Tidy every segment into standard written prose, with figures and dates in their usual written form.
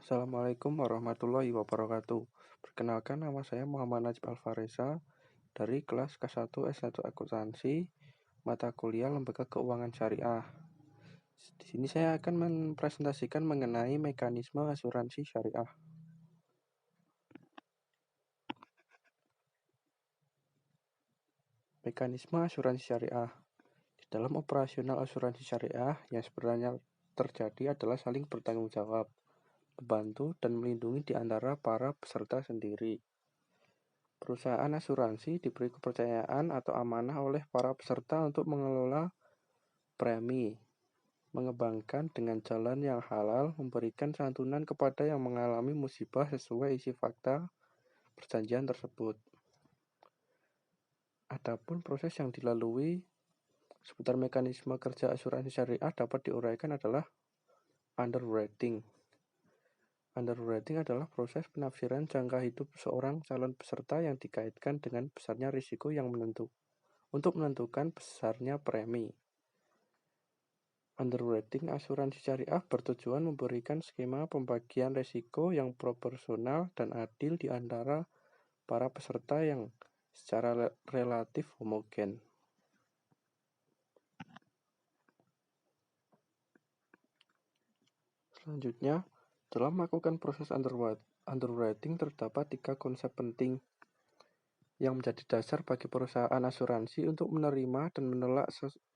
Assalamualaikum warahmatullahi wabarakatuh. Perkenalkan, nama saya Muhammad Najib Alfareza dari kelas K1 S1 Akuntansi, mata kuliah Lembaga Keuangan Syariah. Di sini saya akan mempresentasikan mengenai mekanisme asuransi syariah. Mekanisme asuransi syariah. Di dalam operasional asuransi syariah, yang sebenarnya terjadi adalah saling bertanggung jawab, membantu dan melindungi di antara para peserta sendiri. Perusahaan asuransi diberi kepercayaan atau amanah oleh para peserta untuk mengelola premi, mengembangkan dengan jalan yang halal, memberikan santunan kepada yang mengalami musibah sesuai isi fakta perjanjian tersebut. Adapun proses yang dilalui seputar mekanisme kerja asuransi syariah dapat diuraikan adalah underwriting. Underwriting adalah proses penafsiran jangka hidup seorang calon peserta yang dikaitkan dengan besarnya risiko yang untuk menentukan besarnya premi. Underwriting asuransi syariah bertujuan memberikan skema pembagian risiko yang proporsional dan adil di antara para peserta yang secara relatif homogen. Selanjutnya, dalam melakukan proses underwriting terdapat 3 konsep penting yang menjadi dasar bagi perusahaan asuransi untuk menerima dan menolak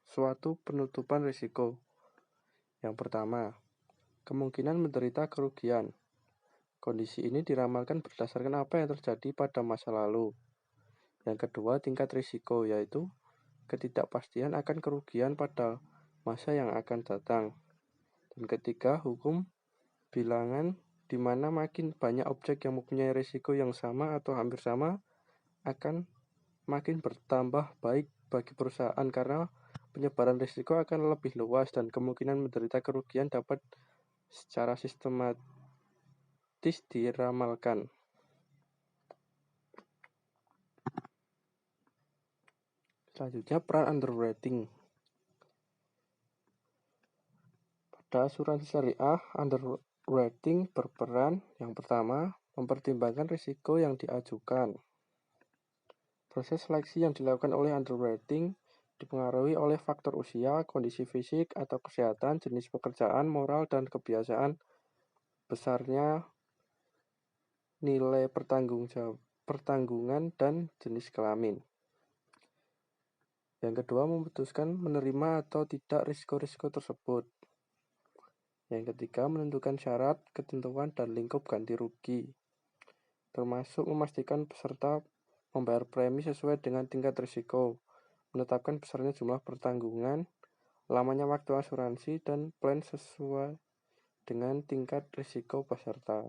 suatu penutupan risiko. Yang pertama, kemungkinan menderita kerugian. Kondisi ini diramalkan berdasarkan apa yang terjadi pada masa lalu. Yang kedua, tingkat risiko, yaitu ketidakpastian akan kerugian pada masa yang akan datang. Dan ketiga, hukum bilangan, di mana makin banyak objek yang mempunyai risiko yang sama atau hampir sama akan makin bertambah baik bagi perusahaan karena penyebaran risiko akan lebih luas dan kemungkinan menderita kerugian dapat secara sistematis diramalkan. Selanjutnya, peran underwriting. Pada asuransi syariah, underwriting berperan yang pertama, mempertimbangkan risiko yang diajukan. Proses seleksi yang dilakukan oleh underwriting dipengaruhi oleh faktor usia, kondisi fisik atau kesehatan, jenis pekerjaan, moral, dan kebiasaan, besarnya nilai pertanggungan, dan jenis kelamin. Yang kedua, memutuskan menerima atau tidak risiko-risiko tersebut. Yang ketiga, menentukan syarat, ketentuan, dan lingkup ganti rugi, termasuk memastikan peserta membayar premi sesuai dengan tingkat risiko, menetapkan besarnya jumlah pertanggungan, lamanya waktu asuransi, dan plan sesuai dengan tingkat risiko peserta.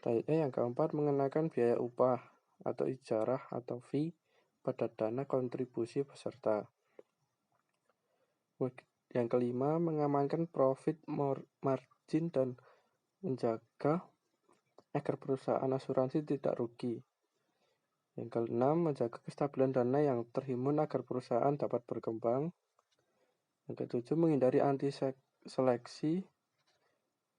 Yang keempat, mengenakan biaya upah atau ijarah atau fee pada dana kontribusi peserta. Yang kelima, mengamankan profit margin dan menjaga agar perusahaan asuransi tidak rugi. Yang keenam, menjaga kestabilan dana yang terhimpun agar perusahaan dapat berkembang. Yang ketujuh, menghindari anti-seleksi.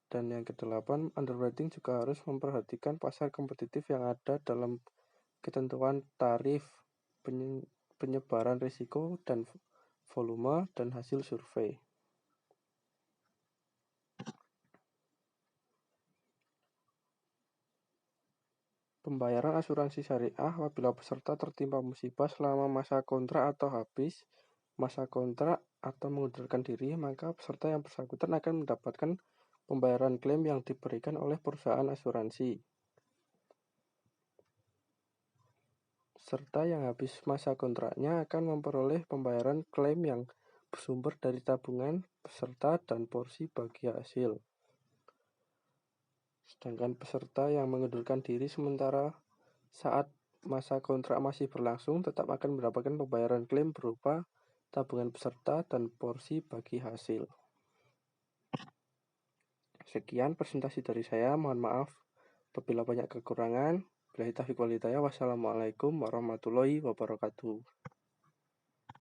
Dan yang kedelapan, underwriting juga harus memperhatikan pasar kompetitif yang ada dalam ketentuan tarif, penyebaran risiko, dan volume, dan hasil survei. Pembayaran asuransi syariah apabila peserta tertimpa musibah selama masa kontrak atau habis masa kontrak atau mengundurkan diri, maka peserta yang bersangkutan akan mendapatkan pembayaran klaim yang diberikan oleh perusahaan asuransi. Peserta yang habis masa kontraknya akan memperoleh pembayaran klaim yang bersumber dari tabungan peserta dan porsi bagi hasil. Sedangkan peserta yang mengundurkan diri sementara saat masa kontrak masih berlangsung tetap akan mendapatkan pembayaran klaim berupa tabungan peserta dan porsi bagi hasil. Sekian presentasi dari saya, mohon maaf apabila banyak kekurangan. Wassalamualaikum warahmatullahi wabarakatuh.